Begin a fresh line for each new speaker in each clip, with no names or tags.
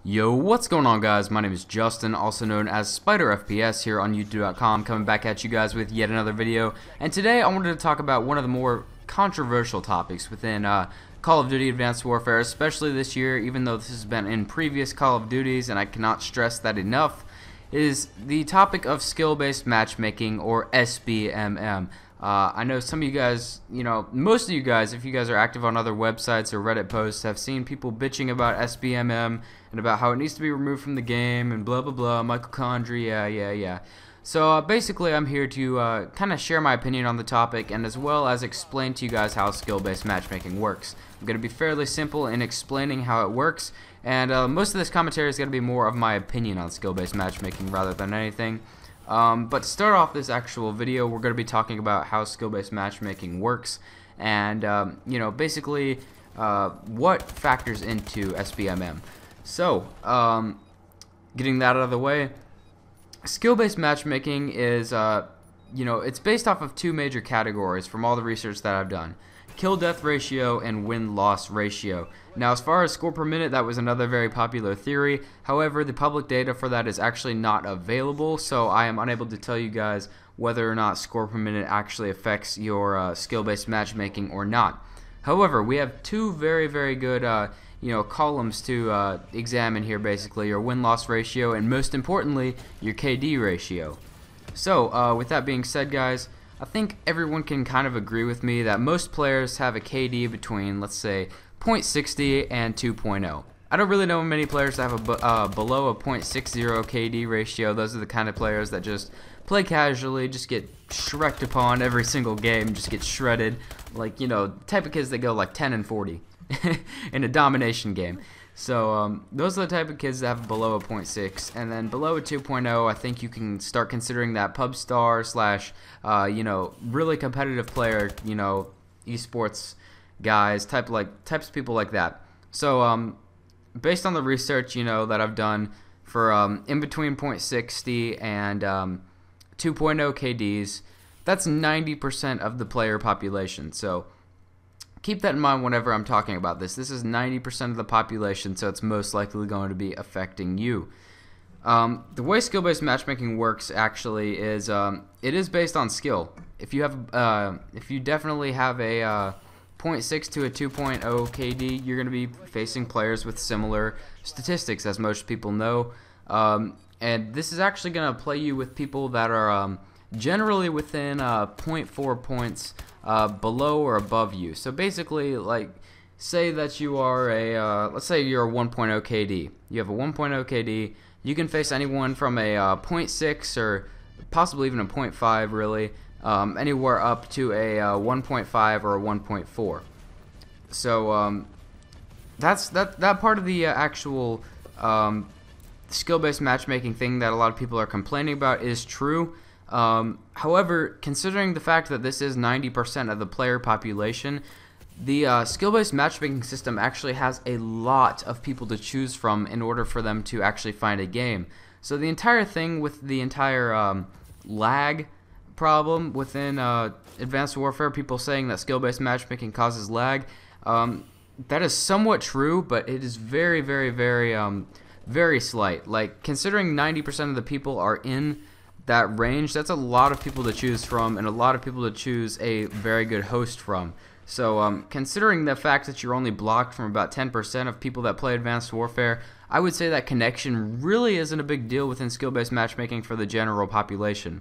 Yo, what's going on, guys? My name is Justin, also known as SpiderFPS here on YouTube.com, coming back at you guys with yet another video. And today I wanted to talk about one of the more controversial topics within Call of Duty Advanced Warfare, especially this year, even though this has been in previous Call of Duties, and I cannot stress that enough, is the topic of skill-based matchmaking, or SBMM. I know some of you guys, most of you guys, if you guys are active on other websites or Reddit posts, have seen people bitching about SBMM and about how it needs to be removed from the game and blah blah blah, mitochondria, yeah. So basically I'm here to kind of share my opinion on the topic and as well as explain to you guys how skill-based matchmaking works. I'm going to be fairly simple in explaining how it works, and most of this commentary is going to be more of my opinion on skill-based matchmaking rather than anything. But to start off this actual video, we're going to be talking about how skill-based matchmaking works and, basically what factors into SBMM. So, getting that out of the way, skill-based matchmaking is, it's based off of two major categories from all the research that I've done: kill-death ratio and win-loss ratio. Now, as far as score per minute, that was another very popular theory. However, the public data for that is actually not available, so I am unable to tell you guys whether or not score per minute actually affects your skill-based matchmaking or not. However, we have two very good columns to examine here, basically your win-loss ratio and, most importantly, your KD ratio. So, with that being said, guys, I think everyone can kind of agree with me that most players have a KD between, let's say, 0.60 and 2.0. I don't really know many players that have a below a 0.60 KD ratio. Those are the kind of players that just play casually, just get shreked upon every single game, just get shredded, like, type of kids that go like 10 and 40 in a domination game. So those are the type of kids that have below a 0.6, and then below a 2.0, I think you can start considering that pub star slash, really competitive player, esports guys, types of people like that. So based on the research, that I've done for in between 0.60 and 2.0 KDs, that's 90% of the player population. So keep that in mind whenever I'm talking about this. This is 90% of the population, so it's most likely going to be affecting you. The way skill-based matchmaking works actually is it is based on skill. If you definitely have a 0.6 to a 2.0 KD, you're going to be facing players with similar statistics, as most people know. And this is actually going to play you with people that are generally within 0.4 points below or above you. So basically, like, say that you are let's say you're a 1.0 KD. You have a 1.0 KD. You can face anyone from a 0.6 or possibly even a 0.5, really, anywhere up to a 1.5 or a 1.4. So that's that part of the actual skill-based matchmaking thing that a lot of people are complaining about is true. However, considering the fact that this is 90% of the player population, the skill-based matchmaking system actually has a lot of people to choose from in order for them to actually find a game. So the entire thing with the entire lag problem within Advanced Warfare, people saying that skill-based matchmaking causes lag, that is somewhat true, but it is very slight. Like, considering 90% of the people are in that range, that's a lot of people to choose from and a lot of people to choose a very good host from. So considering the fact that you're only blocked from about 10% of people that play Advanced Warfare, I would say that connection really isn't a big deal within skill-based matchmaking for the general population.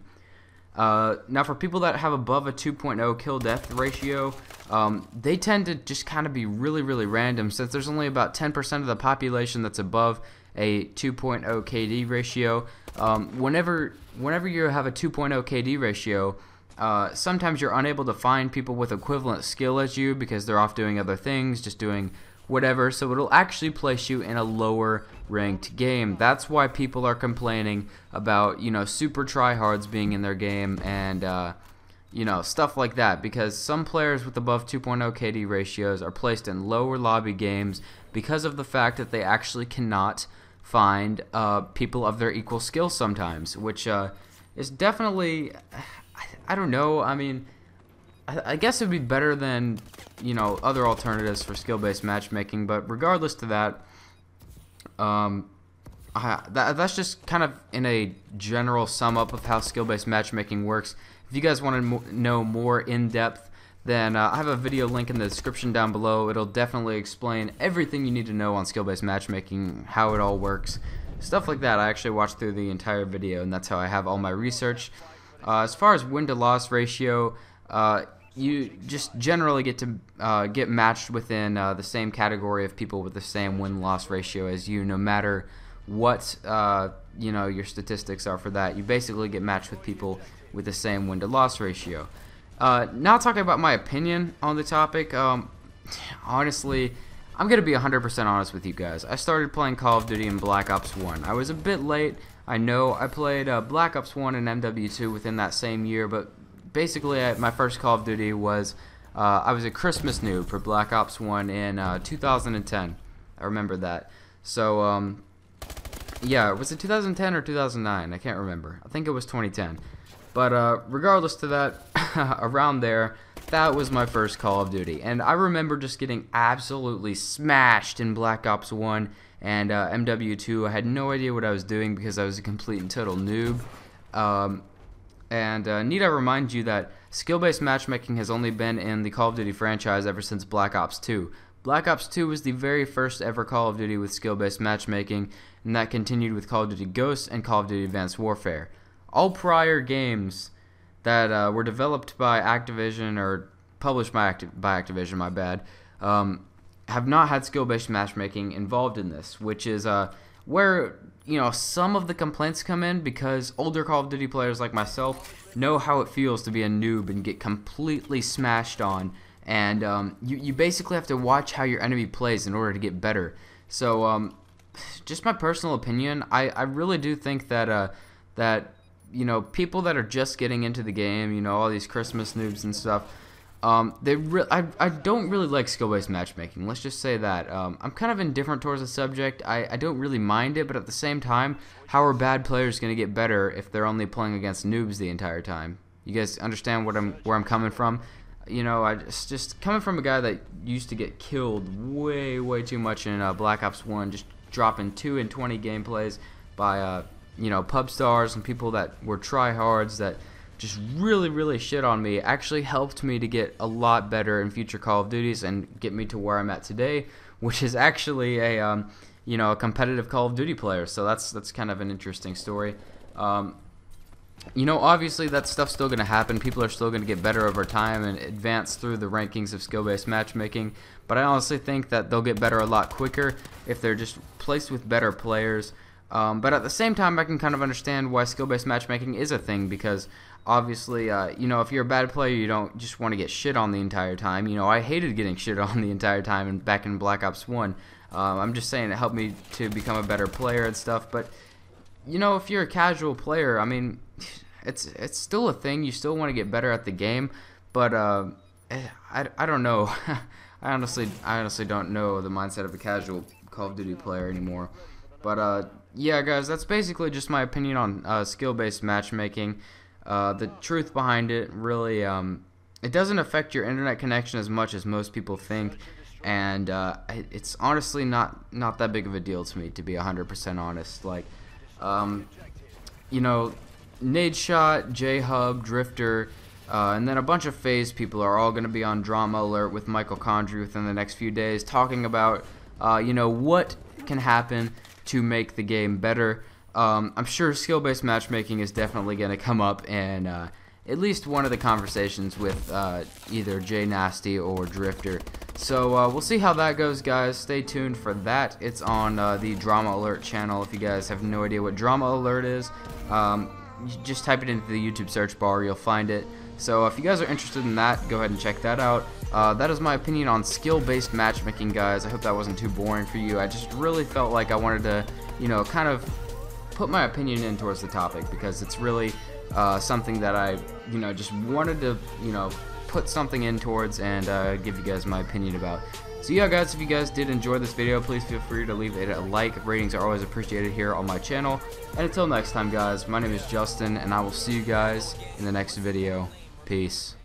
Now, for people that have above a 2.0 kill-death ratio, they tend to just kind of be really random, since there's only about 10% of the population that's above a 2.0 KD ratio. Whenever you have a 2.0 KD ratio, sometimes you're unable to find people with equivalent skill as you because they're off doing other things, just doing whatever, so it'll actually place you in a lower ranked game. That's why people are complaining about, super tryhards being in their game and, stuff like that, because some players with above 2.0 KD ratios are placed in lower lobby games because of the fact that they actually cannot find people of their equal skill sometimes, which is definitely, I don't know, I mean, I guess it would be better than, other alternatives for skill-based matchmaking, but regardless to that, That's just kind of in a general sum up of how skill-based matchmaking works. If you guys want to know more in depth, then I have a video link in the description down below. It'll definitely explain everything you need to know on skill-based matchmaking, how it all works, stuff like that. I actually watched through the entire video, and that's how I have all my research. As far as win-to-loss ratio, you just generally get to get matched within the same category of people with the same win-loss ratio as you, no matter what your statistics are for that. You basically get matched with people with the same win-to-loss ratio. Now talking about my opinion on the topic, honestly, I'm gonna be 100% honest with you guys. I started playing Call of Duty in Black Ops 1. I was a bit late, I know. I played Black Ops 1 and MW2 within that same year, but basically my first Call of Duty was I was a Christmas noob for Black Ops 1 in 2010. I remember that. So yeah, was it 2010 or 2009? I can't remember. I think it was 2010. But regardless to that, around there, that was my first Call of Duty. And I remember just getting absolutely smashed in Black Ops 1 and MW2. I had no idea what I was doing because I was a complete and total noob. Need I remind you that skill-based matchmaking has only been in the Call of Duty franchise ever since Black Ops 2. Black Ops 2 was the very first ever Call of Duty with skill-based matchmaking, and that continued with Call of Duty Ghosts and Call of Duty Advanced Warfare. All prior games that were developed by Activision, or published by Activision, my bad, have not had skill-based matchmaking involved in this, which is where some of the complaints come in, because older Call of Duty players like myself know how it feels to be a noob and get completely smashed on, and you basically have to watch how your enemy plays in order to get better. So just my personal opinion, I really do think that people that are just getting into the game, all these Christmas noobs and stuff, I don't really like skill-based matchmaking. Let's just say that. I'm kind of indifferent towards the subject. I don't really mind it, but at the same time, how are bad players going to get better if they're only playing against noobs the entire time? You guys understand where I'm coming from? I just coming from a guy that used to get killed way too much in Black Ops 1, just dropping 2 and 20 gameplays by pub stars and people that were tryhards that just really shit on me, actually helped me to get a lot better in future Call of Duties and get me to where I'm at today, which is actually a competitive Call of Duty player. So that's kind of an interesting story. Obviously that stuff's still going to happen. People are still going to get better over time and advance through the rankings of skill-based matchmaking, but I honestly think that they'll get better a lot quicker if they're just placed with better players. But at the same time, I can kind of understand why skill-based matchmaking is a thing, because obviously, if you're a bad player, you don't just want to get shit on the entire time. I hated getting shit on the entire time and back in Black Ops 1. I'm just saying it helped me to become a better player and stuff. But if you're a casual player, I mean, it's still a thing. You still want to get better at the game, but I don't know. I honestly don't know the mindset of a casual Call of Duty player anymore. But yeah, guys, that's basically just my opinion on skill-based matchmaking. The truth behind it, really, it doesn't affect your internet connection as much as most people think, and it's honestly not that big of a deal to me, to be 100% honest. Like, Nadeshot, J-Hub, Drifter, and then a bunch of FaZe people are all going to be on Drama Alert with Michael Condrey within the next few days, talking about, what can happen to make the game better. I'm sure skill-based matchmaking is definitely going to come up in at least one of the conversations with either J Nasty or Drifter. So we'll see how that goes, guys. Stay tuned for that. It's on the Drama Alert channel. If you guys have no idea what Drama Alert is, you just type it into the YouTube search bar, you'll find it. So if you guys are interested in that, go ahead and check that out. That is my opinion on skill-based matchmaking, guys. I hope that wasn't too boring for you. I just really felt like I wanted to, kind of put my opinion in towards the topic, because it's really something that I, just wanted to, put something in towards and give you guys my opinion about. So yeah, guys, if you guys did enjoy this video, please feel free to leave it a like. Ratings are always appreciated here on my channel. And until next time, guys, my name is Justin, and I will see you guys in the next video. Peace.